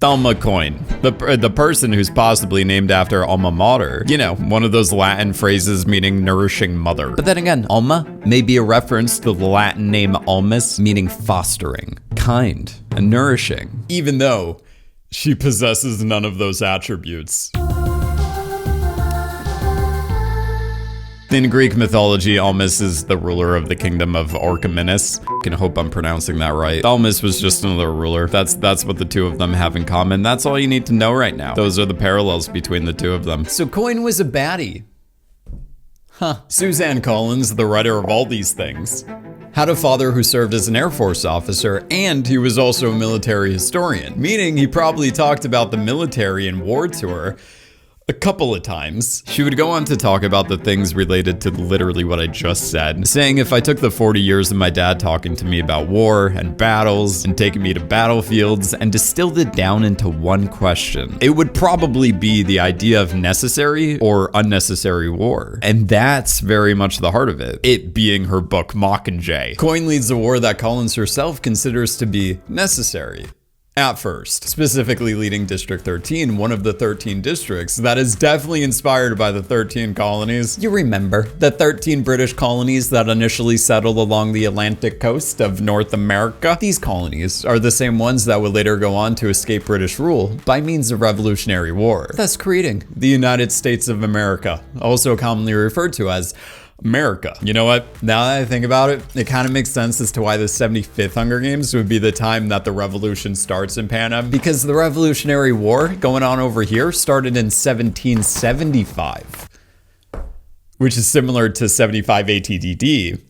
Alma Coin, the person who's possibly named after alma mater. You know, one of those Latin phrases meaning nourishing mother. But then again, Alma may be a reference to the Latin name almus, meaning fostering, kind, and nourishing, even though she possesses none of those attributes. In Greek mythology, Almus is the ruler of the kingdom of Orchomenus. I hope I'm pronouncing that right. Almus was just another ruler. That's what the two of them have in common. That's all you need to know right now. Those are the parallels between the two of them. So Coin was a baddie. Huh. Suzanne Collins, the writer of all these things, had a father who served as an Air Force officer, and he was also a military historian, meaning he probably talked about the military and war to her a couple of times. She would go on to talk about the things related to literally what I just said, saying if I took the 40 years of my dad talking to me about war and battles and taking me to battlefields and distilled it down into one question, it would probably be the idea of necessary or unnecessary war. And that's very much the heart of it being her book Mockingjay. Coin leads a war that Collins herself considers to be necessary. At first, specifically leading District 13, one of the 13 districts that is definitely inspired by the 13 colonies. You remember the 13 British colonies that initially settled along the Atlantic coast of North America? These colonies are the same ones that would later go on to escape British rule by means of Revolutionary War, thus creating the United States of America, also commonly referred to as America. You know what? Now that I think about it, it kind of makes sense as to why the 75th Hunger Games would be the time that the revolution starts in Panem, because the Revolutionary War going on over here started in 1775, which is similar to 75 ATDD,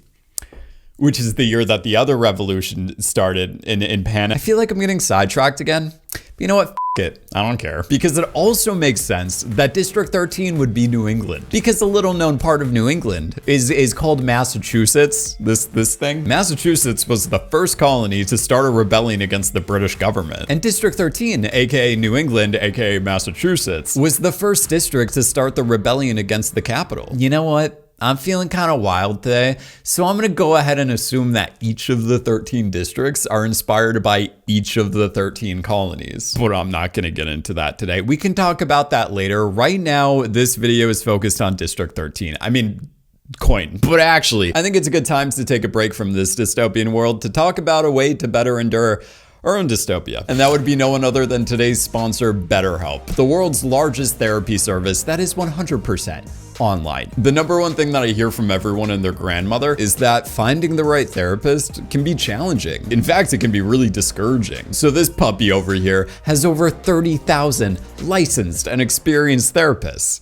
which is the year that the other revolution started in Panem. I feel like I'm getting sidetracked again. But you know what? F it. I don't care. Because it also makes sense that District 13 would be New England. Because a little known part of New England is called Massachusetts. This thing. Massachusetts was the first colony to start a rebellion against the British government. And District 13, aka New England, aka Massachusetts, was the first district to start the rebellion against the capital. You know what? I'm feeling kind of wild today, so I'm going to go ahead and assume that each of the 13 districts are inspired by each of the 13 colonies. But I'm not going to get into that today. We can talk about that later. Right now, this video is focused on District 13. I mean, Coin. But actually, I think it's a good time to take a break from this dystopian world to talk about a way to better endure our own dystopia. And that would be no one other than today's sponsor, BetterHelp, the world's largest therapy service that is 100% online. The number one thing that I hear from everyone and their grandmother is that finding the right therapist can be challenging. In fact, it can be really discouraging. So this puppy over here has over 30,000 licensed and experienced therapists,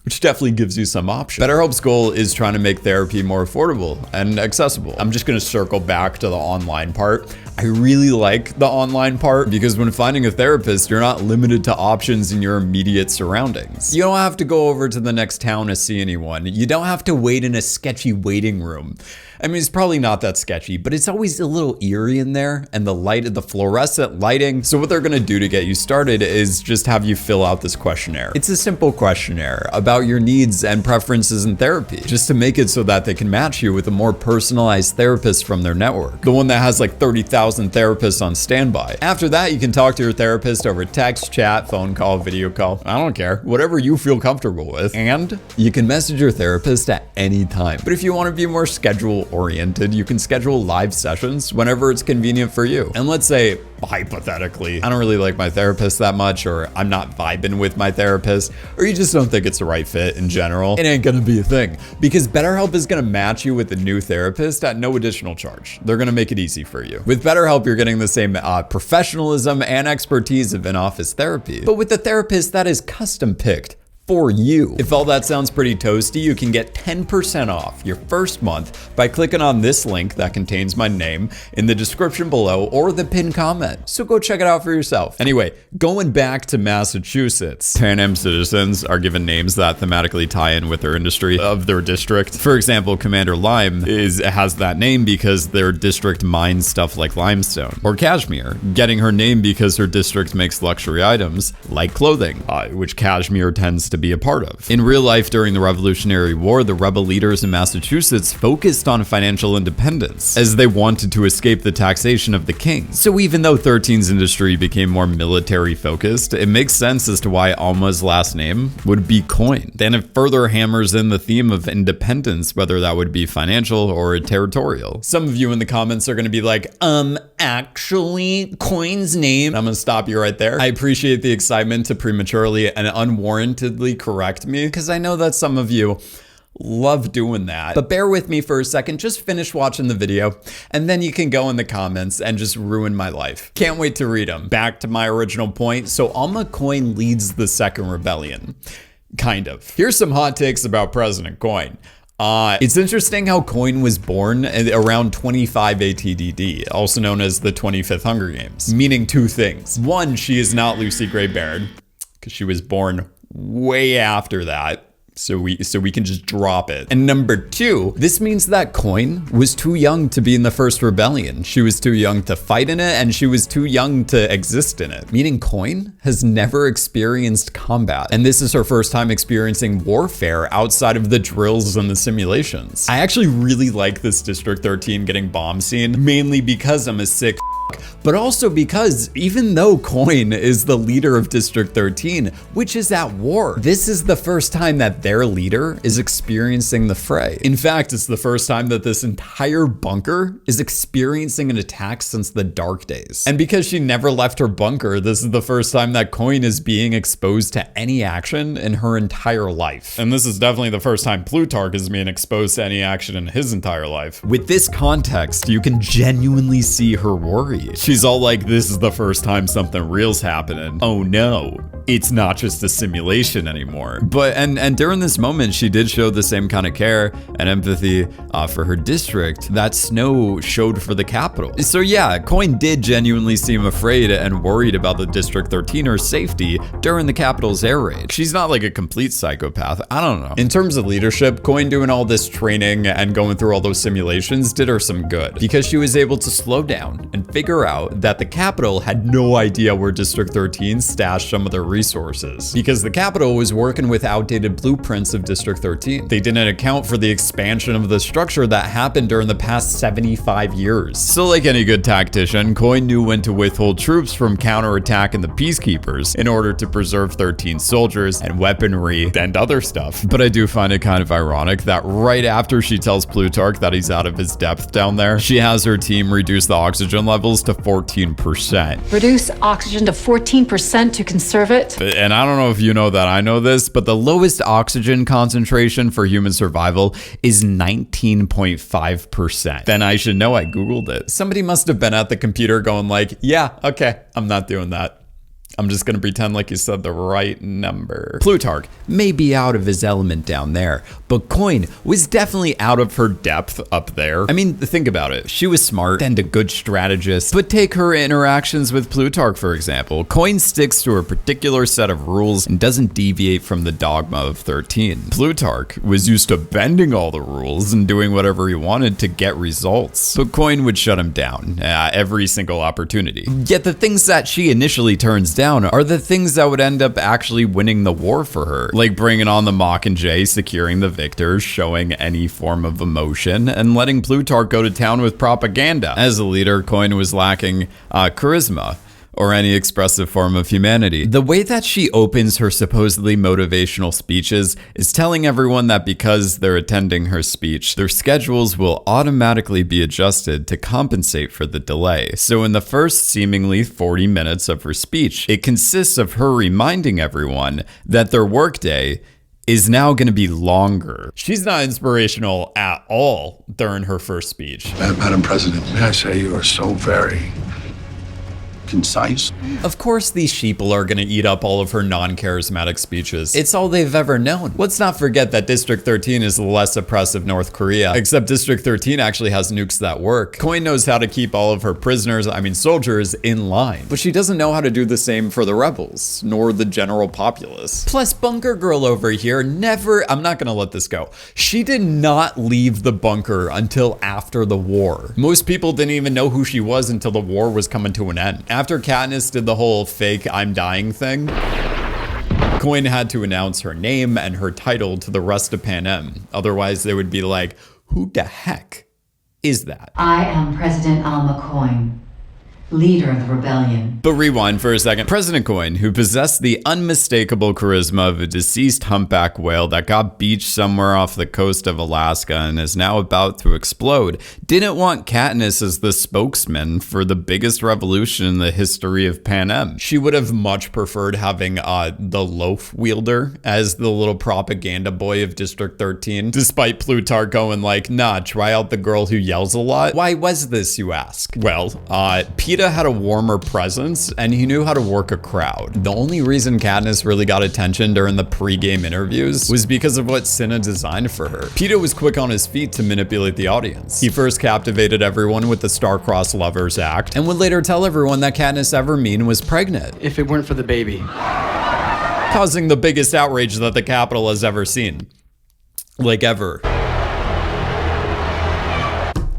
which definitely gives you some options. BetterHelp's goal is trying to make therapy more affordable and accessible. I'm just gonna circle back to the online part. I really like the online part because when finding a therapist, you're not limited to options in your immediate surroundings. You don't have to go over to the next town to see anyone. You don't have to wait in a sketchy waiting room. I mean, it's probably not that sketchy, but it's always a little eerie in there, and the fluorescent lighting. So what they're gonna do to get you started is just have you fill out this questionnaire. It's a simple questionnaire about your needs and preferences in therapy, just to make it so that they can match you with a more personalized therapist from their network. The one that has like 30,000 therapists on standby. After that, you can talk to your therapist over text, chat, phone call, video call. I don't care. Whatever you feel comfortable with. And you can message your therapist at any time. But if you want to be more schedule oriented, you can schedule live sessions whenever it's convenient for you. And let's say, hypothetically, I don't really like my therapist that much, or I'm not vibing with my therapist, or you just don't think it's the right fit in general, it ain't gonna be a thing. Because BetterHelp is gonna match you with a new therapist at no additional charge. They're gonna make it easy for you. With BetterHelp, you're getting the same professionalism and expertise of in-office therapy, but with a therapist that is custom picked for you. If all that sounds pretty toasty, you can get 10% off your first month by clicking on this link that contains my name in the description below or the pinned comment. So go check it out for yourself. Anyway, going back to Massachusetts, Panem citizens are given names that thematically tie in with their industry of their district. For example, Commander Lime has that name because their district mines stuff like limestone. Or Cashmere, getting her name because her district makes luxury items like clothing, which Cashmere tends to be a part of. In real life, during the Revolutionary War, the rebel leaders in Massachusetts focused on financial independence, as they wanted to escape the taxation of the king. So even though 13's industry became more military focused, it makes sense as to why Alma's last name would be Coin. Then it further hammers in the theme of independence, whether that would be financial or territorial. Some of you in the comments are going to be like, actually, Coin's name. I'm going to stop you right there. I appreciate the excitement to prematurely and unwarrantedly correct me, because I know that some of you love doing that. But bear with me for a second, just finish watching the video, and then you can go in the comments and just ruin my life. Can't wait to read them. Back to my original point. So Alma Coin leads the second rebellion. Kind of. Here's some hot takes about President Coin. It's interesting how Coin was born around 25 ATDD, also known as the 25th Hunger Games, meaning two things. One, she is not Lucy Gray Baird, because she was born way after that. So we can just drop it. And number two, this means that Coin was too young to be in the first rebellion. She was too young to fight in it, and she was too young to exist in it. Meaning Coin has never experienced combat. And this is her first time experiencing warfare outside of the drills and the simulations. I actually really like this District 13 getting bomb scene, mainly because I'm a sick but also because even though Coin is the leader of District 13, which is at war, this is the first time that their leader is experiencing the fray. In fact, it's the first time that this entire bunker is experiencing an attack since the Dark Days. And because she never left her bunker, this is the first time that Coin is being exposed to any action in her entire life. And this is definitely the first time Plutarch is being exposed to any action in his entire life. With this context, you can genuinely see her worry. She's all like, this is the first time something real's happening. Oh no, it's not just a simulation anymore. But, and during this moment, she did show the same kind of care and empathy for her district that Snow showed for the capital. So yeah, Coin did genuinely seem afraid and worried about the District 13er's safety during the capital's air raid. She's not like a complete psychopath, I don't know. In terms of leadership, Coin doing all this training and going through all those simulations did her some good, because she was able to slow down and figure out that the capital had no idea where District 13 stashed some of their resources, because the capital was working with outdated blueprints of District 13. They didn't account for the expansion of the structure that happened during the past 75 years. So like any good tactician, Coin knew when to withhold troops from counterattacking the peacekeepers in order to preserve 13 soldiers and weaponry and other stuff. But I do find it kind of ironic that right after she tells Plutarch that he's out of his depth down there, she has her team reduce the oxygen levels to 14%. Reduce oxygen to 14% to conserve it. And I don't know if you know that I know this, but the lowest oxygen concentration for human survival is 19.5%. Then I should know, I Googled it. Somebody must have been at the computer going like, yeah, okay, I'm not doing that. I'm just gonna pretend like you said the right number. Plutarch may be out of his element down there, but Coin was definitely out of her depth up there. I mean, think about it. She was smart and a good strategist, but take her interactions with Plutarch, for example. Coin sticks to a particular set of rules and doesn't deviate from the dogma of 13. Plutarch was used to bending all the rules and doing whatever he wanted to get results, but Coin would shut him down every single opportunity. Yet the things that she initially turns down are the things that would end up actually winning the war for her, like bringing on the Mockingjay, securing the victors, showing any form of emotion, and letting Plutarch go to town with propaganda. As a leader, Coin was lacking charisma or any expressive form of humanity. The way that she opens her supposedly motivational speeches is telling everyone that because they're attending her speech, their schedules will automatically be adjusted to compensate for the delay. So in the first seemingly 40 minutes of her speech, it consists of her reminding everyone that their workday is now going to be longer. She's not inspirational at all during her first speech. Madam President, may I say you are so very concise. Of course these sheeple are gonna eat up all of her non-charismatic speeches. It's all they've ever known. Let's not forget that District 13 is the less oppressive North Korea, except District 13 actually has nukes that work. Coin knows how to keep all of her prisoners, soldiers, in line, but she doesn't know how to do the same for the rebels, nor the general populace. Plus, Bunker Girl over here I'm not gonna let this go. She did not leave the bunker until after the war. Most people didn't even know who she was until the war was coming to an end. After Katniss did the whole fake I'm dying thing, Coin had to announce her name and her title to the rest of Panem. Otherwise, they would be like, who the heck is that? I am President Alma Coin, leader of the rebellion. But rewind for a second. President Coin, who possessed the unmistakable charisma of a deceased humpback whale that got beached somewhere off the coast of Alaska and is now about to explode, didn't want Katniss as the spokesman for the biggest revolution in the history of Panem. She would have much preferred having the loaf wielder as the little propaganda boy of District 13, despite Plutarch going like, nah, try out the girl who yells a lot. Why was this, you ask? Well, Beetee had a warmer presence and he knew how to work a crowd. The only reason Katniss really got attention during the pre-game interviews was because of what Cinna designed for her. Beetee was quick on his feet to manipulate the audience. He first captivated everyone with the star-crossed lovers act and would later tell everyone that Katniss Everdeen was pregnant. If it weren't for the baby. Causing the biggest outrage that the Capitol has ever seen. Like ever.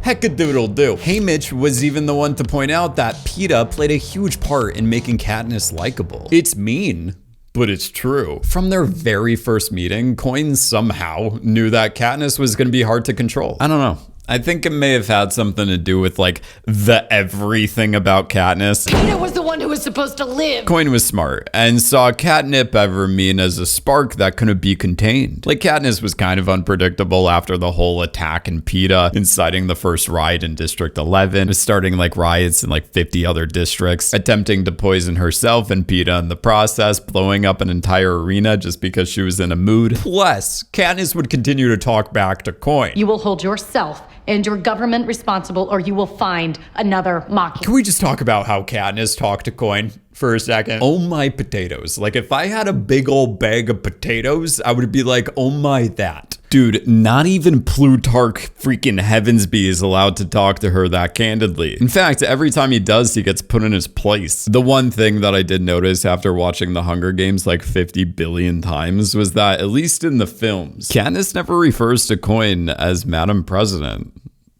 Heck-a-doodle-doo. Haymitch was even the one to point out that Beetee played a huge part in making Katniss likable. It's mean, but it's true. From their very first meeting, Coin somehow knew that Katniss was going to be hard to control. I don't know. I think it may have had something to do with like the everything about Katniss. Beetee was the one who was supposed to live. Coin was smart and saw catnip evergreen as a spark that couldn't be contained. Like Katniss was kind of unpredictable after the whole attack in Beetee, inciting the first riot in District 11, starting like riots in like 50 other districts, attempting to poison herself and Beetee in the process, blowing up an entire arena just because she was in a mood. Plus, Katniss would continue to talk back to Coin. You will hold yourself and your government responsible, or you will find another Mockingjay. Can we just talk about how Katniss talked to Coin for a second? Oh my potatoes. Like if I had a big old bag of potatoes, I would be like, oh my that. Dude, not even Plutarch freaking Heavensbee is allowed to talk to her that candidly. In fact, every time he does, he gets put in his place. The one thing that I did notice after watching The Hunger Games like 50 billion times was that, at least in the films, Katniss never refers to Coin as Madam President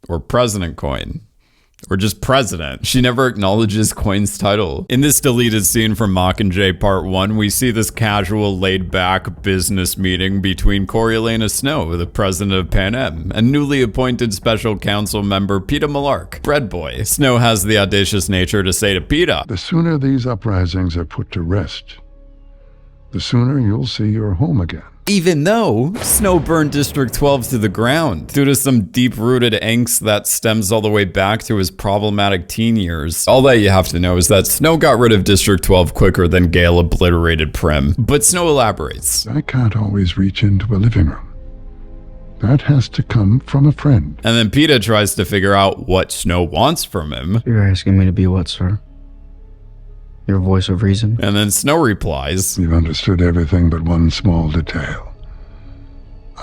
or President Coin. Or just president. She never acknowledges Coin's title. In this deleted scene from Mockingjay Part 1, we see this casual, laid-back business meeting between Coriolanus Snow, the president of Panem, and newly appointed special council member Beetee Malark, Bread Boy. Snow has the audacious nature to say to Beetee, The sooner these uprisings are put to rest, the sooner you'll see your home again. even though Snow burned District 12 to the ground due to some deep-rooted angst that stems all the way back to his problematic teen years. All that you have to know is that Snow got rid of District 12 quicker than Gale obliterated Prim. But Snow elaborates. I can't always reach into a living room. That has to come from a friend. And then Beetee tries to figure out what Snow wants from him. You're asking me to be what, sir? Your voice of reason? And then Snow replies, You've understood everything but one small detail.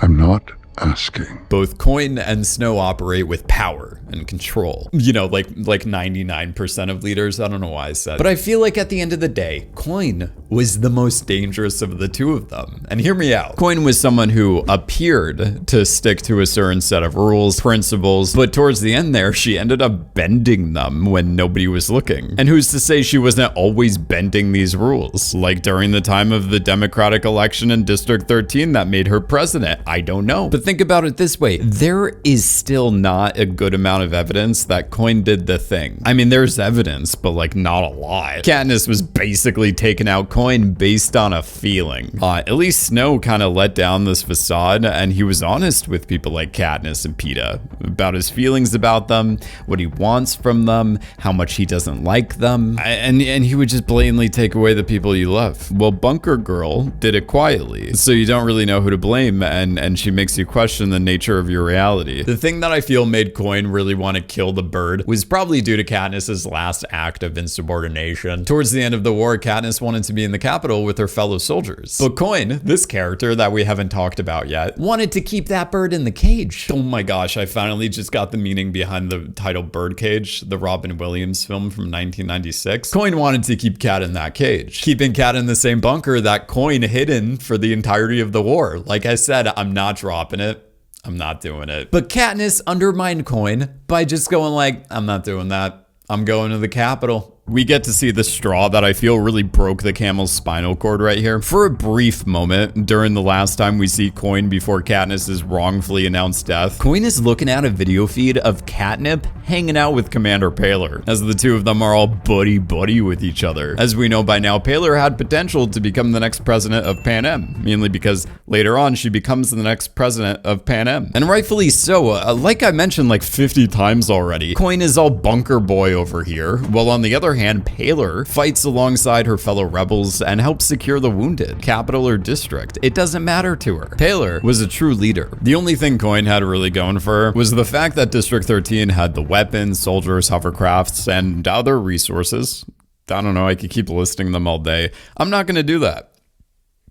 I'm not asking. Both Coin and Snow operate with power and control. You know, like 99% of leaders. I don't know why I said. But I feel like at the end of the day, Coin was the most dangerous of the two of them. And hear me out. Coin was someone who appeared to stick to a certain set of rules, principles, but towards the end there, she ended up bending them when nobody was looking. And who's to say she wasn't always bending these rules? Like during the time of the Democratic election in District 13 that made her president. I don't know. But think about it this way. There is still not a good amount of evidence that Coin did the thing. I mean, there's evidence, but like not a lot. Katniss was basically taking out Coin based on a feeling. At least Snow kind of let down this facade, and he was honest with people like Katniss and Beetee about his feelings about them, what he wants from them, how much he doesn't like them, and he would just blatantly take away the people you love. Well, Bunker Girl did it quietly, so you don't really know who to blame, and she makes you question the nature of your reality. The thing that I feel made Coin really want to kill the bird was probably due to Katniss's last act of insubordination. Towards the end of the war, Katniss wanted to be in the capital with her fellow soldiers. But Coin, this character that we haven't talked about yet, wanted to keep that bird in the cage. Oh my gosh, I finally just got the meaning behind the title Birdcage, the Robin Williams film from 1996. Coin wanted to keep Kat in that cage, keeping Kat in the same bunker that Coin hidden for the entirety of the war. Like I said, I'm not dropping it. I'm not doing it. But Katniss undermined Coin by just going like, I'm not doing that. I'm going to the Capitol. we get to see the straw that I feel really broke the camel's spinal cord right here. For a brief moment during the last time we see Coin before Katniss's wrongfully announced death, Coin is looking at a video feed of Katniss hanging out with Commander Paler, as the two of them are all buddy-buddy with each other. As we know by now, Paler had potential to become the next president of Panem, mainly because later on she becomes the next president of Panem. And rightfully so, like I mentioned like 50 times already, Coin is all bunker boy over here, while on the other hand, Paler fights alongside her fellow rebels and helps secure the wounded, capital or district. It doesn't matter to her. Paler was a true leader. The only thing Coin had really going for her was the fact that District 13 had the weapons, soldiers, hovercrafts, and other resources. I don't know, I could keep listing them all day. I'm not gonna do that,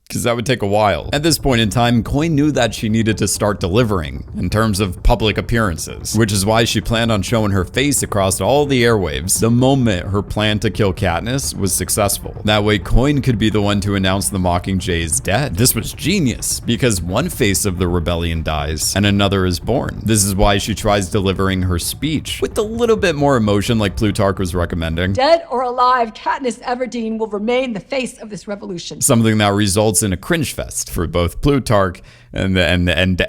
because that would take a while. At this point in time, Coin knew that she needed to start delivering in terms of public appearances, which is why she planned on showing her face across all the airwaves the moment her plan to kill Katniss was successful. That way, Coin could be the one to announce the Mockingjay is dead. This was genius, because one face of the rebellion dies and another is born. This is why she tries delivering her speech with a little bit more emotion like Plutarch was recommending. Dead or alive, Katniss Everdeen will remain the face of this revolution. Something that results in a cringe fest for both Plutarch and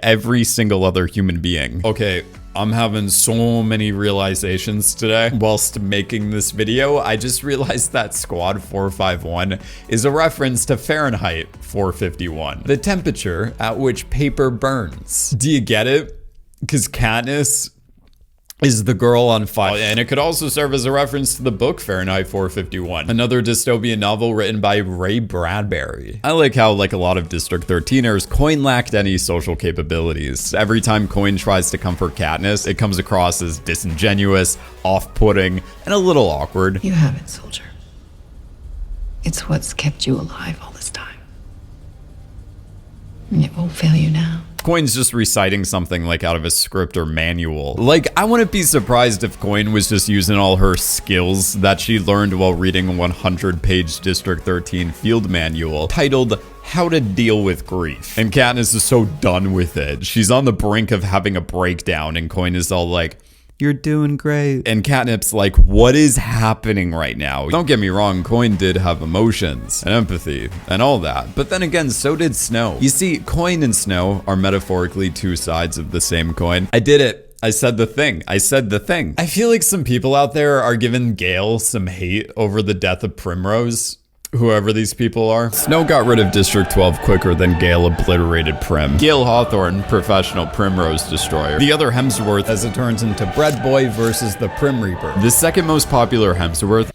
every single other human being. Okay, I'm having so many realizations today whilst making this video. I just realized that Squad 451 is a reference to Fahrenheit 451, the temperature at which paper burns. Do you get it? Because Katniss is the girl on fire. And it could also serve as a reference to the book Fahrenheit 451, another dystopian novel written by Ray Bradbury. I like how, like a lot of District 13ers, Coin lacked any social capabilities. Every time Coin tries to comfort Katniss, it comes across as disingenuous, off-putting, and a little awkward. You have it, soldier. It's what's kept you alive all this time. And it won't fail you now. Coin's just reciting something like out of a script or manual. Like, I wouldn't be surprised if Coin was just using all her skills that she learned while reading a 100-page District 13 field manual titled How to Deal with Grief. And Katniss is so done with it. She's on the brink of having a breakdown, and Coin is all like, "You're doing great." And Katnipp's like, what is happening right now? Don't get me wrong, Coin did have emotions and empathy and all that. But then again, so did Snow. You see, Coin and Snow are metaphorically two sides of the same coin. I did it. I said the thing. I said the thing. I feel like some people out there are giving Gale some hate over the death of Primrose. Whoever these people are. Snow got rid of District 12 quicker than Gale obliterated Prim. Gale Hawthorne, professional Primrose destroyer. The other Hemsworth as it turns into Bread Boy versus the Prim Reaper. The second most popular Hemsworth.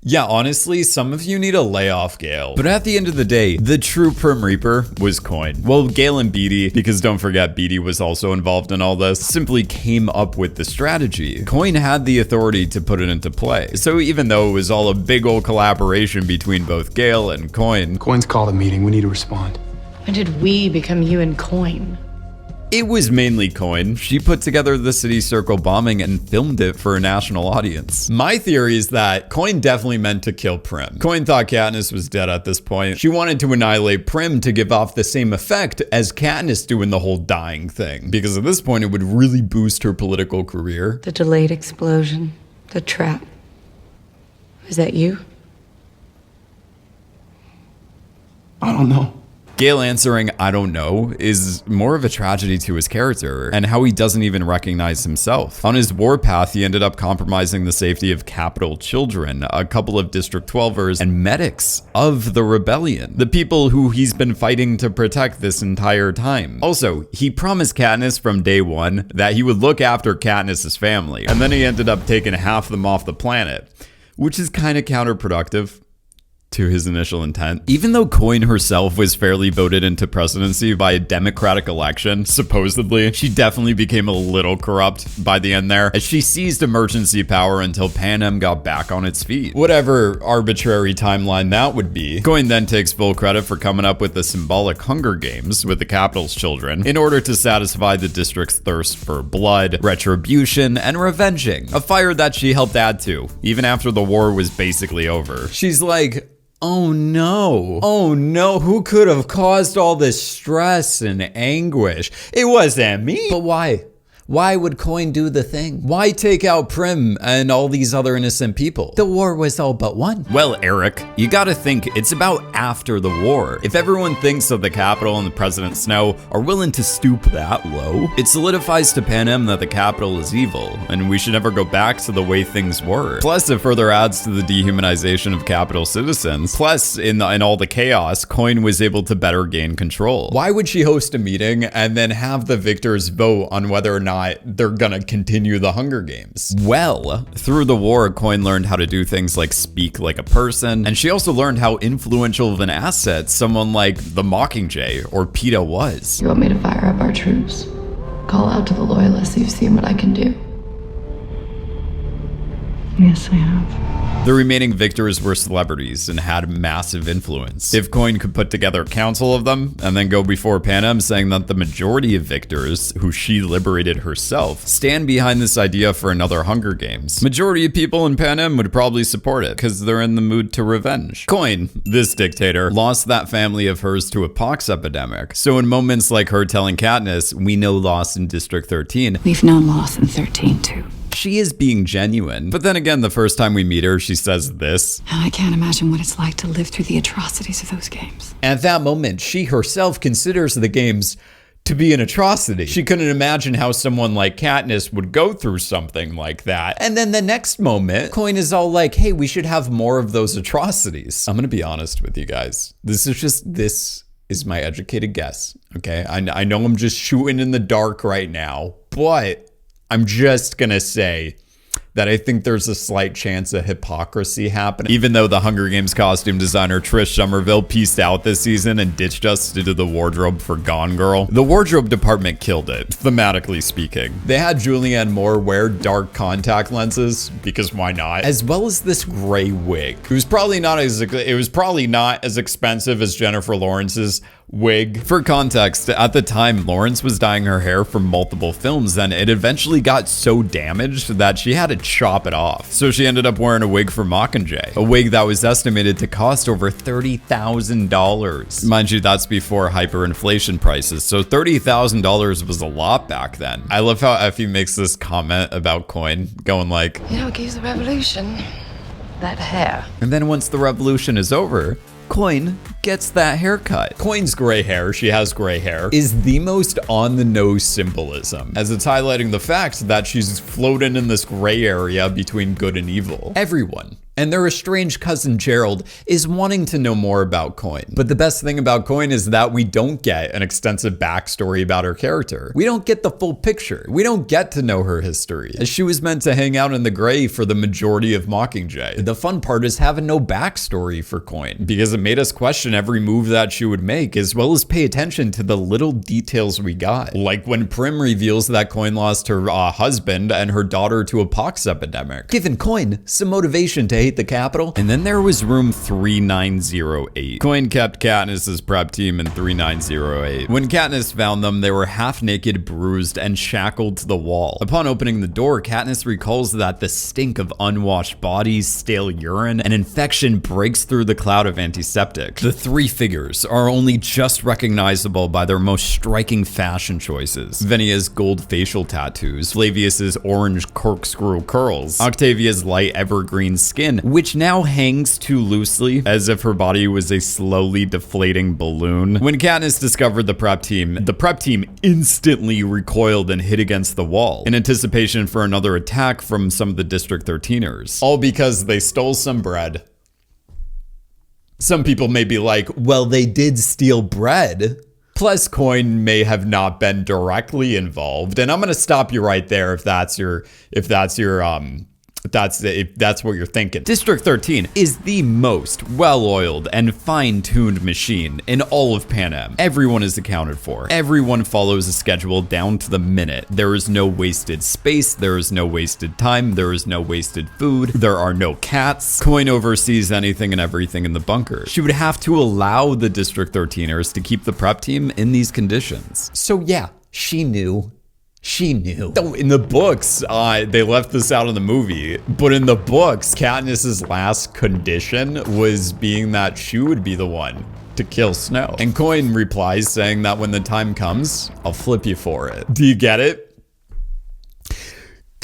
Yeah, honestly, some of you need to lay off Gale. But at the end of the day, the true Prim Reaper was Coin. Well, Gale and Beetee, because don't forget Beetee was also involved in all this, simply came up with the strategy. Coin had the authority to put it into play. So even though it was all a big old collaboration between both Gale and Coin, Coin's called a meeting. We need to respond. When did we become you and Coin? it was mainly Coin. She put together the City Circle bombing and filmed it for a national audience. My theory is that Coin definitely meant to kill Prim. Coin thought Katniss was dead at this point. She wanted to annihilate Prim to give off the same effect as Katniss doing the whole dying thing, because at this point it would really boost her political career. The delayed explosion, the trap. Is that you? I don't know. Gale answering, I don't know, is more of a tragedy to his character and how he doesn't even recognize himself. On his warpath, he ended up compromising the safety of Capitol children, a couple of District 12ers, and medics of the rebellion, the people who he's been fighting to protect this entire time. Also, he promised Katniss from day one that he would look after Katniss's family, and then he ended up taking half them off the planet, which is kind of counterproductive to his initial intent. Even though Coin herself was fairly voted into presidency by a democratic election, supposedly, she definitely became a little corrupt by the end there, as she seized emergency power until Panem got back on its feet. Whatever arbitrary timeline that would be, Coin then takes full credit for coming up with the symbolic Hunger Games with the Capitol's children in order to satisfy the district's thirst for blood, retribution, and revenging, a fire that she helped add to, even after the war was basically over. She's like, oh no, who could have caused all this stress and anguish? It wasn't me. But why? Why would Coin do the thing? Why take out Prim and all these other innocent people? The war was all but won. Well, Eric, you gotta think it's about after the war. If everyone thinks that the Capitol and the President Snow are willing to stoop that low, it solidifies to Panem that the Capitol is evil, and we should never go back to the way things were. Plus, it further adds to the dehumanization of Capitol citizens. Plus, in all the chaos, Coin was able to better gain control. Why would she host a meeting and then have the victors vote on whether or not they're gonna continue the Hunger Games? Well, through the war, Coin learned how to do things like speak like a person, and she also learned how influential of an asset someone like the Mockingjay or Beetee was. You want me to fire up our troops? Call out to the loyalists. You've seen what I can do. Yes, I have. The remaining victors were celebrities and had massive influence. If Coin could put together a council of them and then go before Panem saying that the majority of victors, who she liberated herself, stand behind this idea for another Hunger Games, majority of people in Panem would probably support it because they're in the mood to revenge. Coin, this dictator, lost that family of hers to a pox epidemic. So in moments like her telling Katniss, we know loss in District 13, We've known loss in 13 too. she is being genuine. But then again, the first time we meet her, she says this. And I can't imagine what it's like to live through the atrocities of those games. At that moment, she herself considers the games to be an atrocity. She couldn't imagine how someone like Katniss would go through something like that. And then the next moment, Coin is all like, hey, we should have more of those atrocities. I'm gonna be honest with you guys. This is my educated guess, okay? I know I'm just shooting in the dark right now, but I'm just gonna say that I think there's a slight chance of hypocrisy happening. Even though the Hunger Games costume designer Trish Somerville pieced out this season and ditched us to do the wardrobe for Gone Girl, the wardrobe department killed it, thematically speaking. They had Julianne Moore wear dark contact lenses, because why not? As well as this gray wig. It was probably not as expensive as Jennifer Lawrence's wig. For context, at the time, Lawrence was dyeing her hair for multiple films, and it eventually got so damaged that she had to chop it off. So she ended up wearing a wig for Mockingjay, a wig that was estimated to cost over $30,000. Mind you, that's before hyperinflation prices, so $30,000 was a lot back then. I love how Effie makes this comment about Coin, going like, You know what gives the revolution? That hair. and then once the revolution is over, Coin gets that haircut. Coin's gray hair, she has gray hair, is the most on-the-nose symbolism, as it's highlighting the fact that she's floating in this gray area between good and evil. Everyone, and their estranged cousin Gerald, is wanting to know more about Coin. But the best thing about Coin is that we don't get an extensive backstory about her character. We don't get the full picture. We don't get to know her history, as she was meant to hang out in the gray for the majority of Mockingjay. The fun part is having no backstory for Coin, because it made us question every move that she would make, as well as pay attention to the little details we got. Like when Prim reveals that Coin lost her husband and her daughter to a pox epidemic, giving Coin some motivation to hate the Capitol. And then there was room 3908. Coin kept Katniss's prep team in 3908. When Katniss found them, they were half naked, bruised, and shackled to the wall. Upon opening the door, Katniss recalls that the stink of unwashed bodies, stale urine, and infection breaks through the cloud of antiseptic. The three figures are only just recognizable by their most striking fashion choices. Venia's gold facial tattoos, Flavius's orange corkscrew curls, Octavia's light evergreen skin, which now hangs too loosely as if her body was a slowly deflating balloon. When Katniss discovered the prep team instantly recoiled and hid against the wall in anticipation for another attack from some of the District 13ers. All because they stole some bread. Some people may be like, well, they did steal bread. Plus, Coin may have not been directly involved. And I'm going to stop you right there if that's what you're thinking. District 13 is the most well-oiled and fine-tuned machine in all of Panem. Everyone is accounted for. Everyone follows a schedule down to the minute. There is no wasted space. There is no wasted time. There is no wasted food. There are no cats. Coin oversees anything and everything in the bunker. She would have to allow the District 13ers to keep the prep team in these conditions. So yeah, she knew. She knew. Oh, in the books, they left this out in the movie, but in the books, Katniss's last condition was being that she would be the one to kill Snow. And Coin replies saying that when the time comes, I'll flip you for it. Do you get it?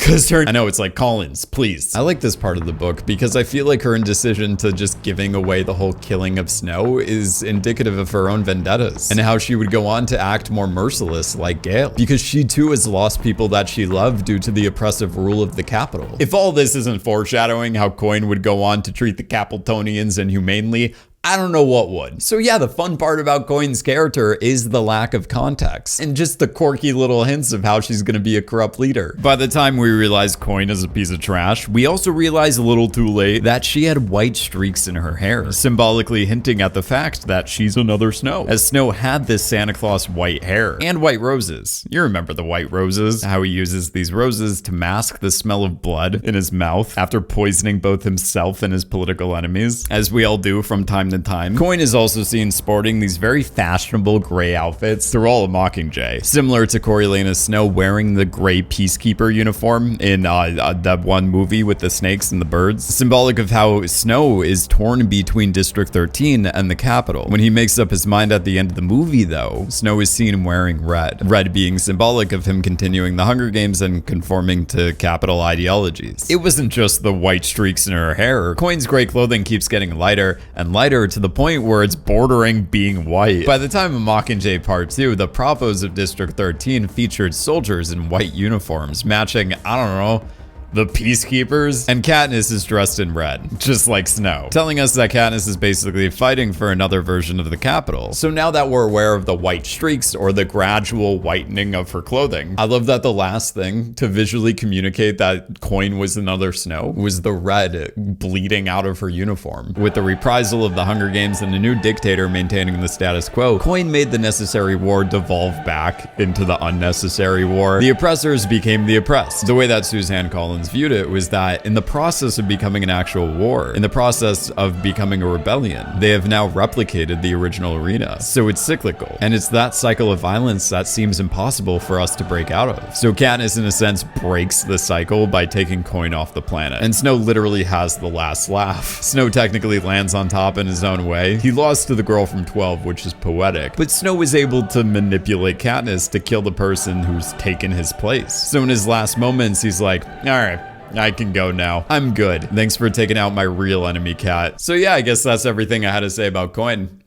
Cause I know it's like, Collins, please. I like this part of the book because I feel like her indecision to just giving away the whole killing of Snow is indicative of her own vendettas and how she would go on to act more merciless like Gale, because she too has lost people that she loved due to the oppressive rule of the capital. If all this isn't foreshadowing how Coin would go on to treat the Capitonians inhumanely, I don't know what would. So yeah, the fun part about Coin's character is the lack of context and just the quirky little hints of how she's gonna be a corrupt leader. By the time we realize Coin is a piece of trash, we also realize a little too late that she had white streaks in her hair, symbolically hinting at the fact that she's another Snow, as Snow had this Santa Claus white hair and white roses. You remember the white roses, how he uses these roses to mask the smell of blood in his mouth after poisoning both himself and his political enemies, as we all do from time to time. Coin is also seen sporting these very fashionable gray outfits through all of Mockingjay, similar to Coriolanus Snow wearing the gray peacekeeper uniform in that one movie with the snakes and the birds, symbolic of how Snow is torn between District 13 and the Capitol. When he makes up his mind at the end of the movie though, Snow is seen wearing red being symbolic of him continuing the Hunger Games and conforming to Capitol ideologies. It wasn't just the white streaks in her hair. Coin's gray clothing keeps getting lighter and lighter to the point where it's bordering being white. By the time of Mockingjay Part 2, the Provos of District 13 featured soldiers in white uniforms, matching, I don't know, the Peacekeepers, and Katniss is dressed in red, just like Snow, telling us that Katniss is basically fighting for another version of the Capitol. So now that we're aware of the white streaks or the gradual whitening of her clothing, I love that the last thing to visually communicate that Coin was another Snow was the red bleeding out of her uniform. With the reprisal of the Hunger Games and a new dictator maintaining the status quo, Coin made the necessary war devolve back into the unnecessary war. The oppressors became the oppressed. The way that Suzanne Collins viewed it was that in the process of becoming an actual war, in the process of becoming a rebellion, they have now replicated the original arena. So it's cyclical, and it's that cycle of violence that seems impossible for us to break out of. So Katniss in a sense breaks the cycle by taking Coin off the planet, and Snow literally has the last laugh. Snow technically lands on top in his own way. He lost to the girl from 12, which is poetic, but Snow was able to manipulate Katniss to kill the person who's taken his place. So in his last moments, he's like, all right, I can go now. I'm good. Thanks for taking out my real enemy, Cat. So yeah, I guess that's everything I had to say about Coin.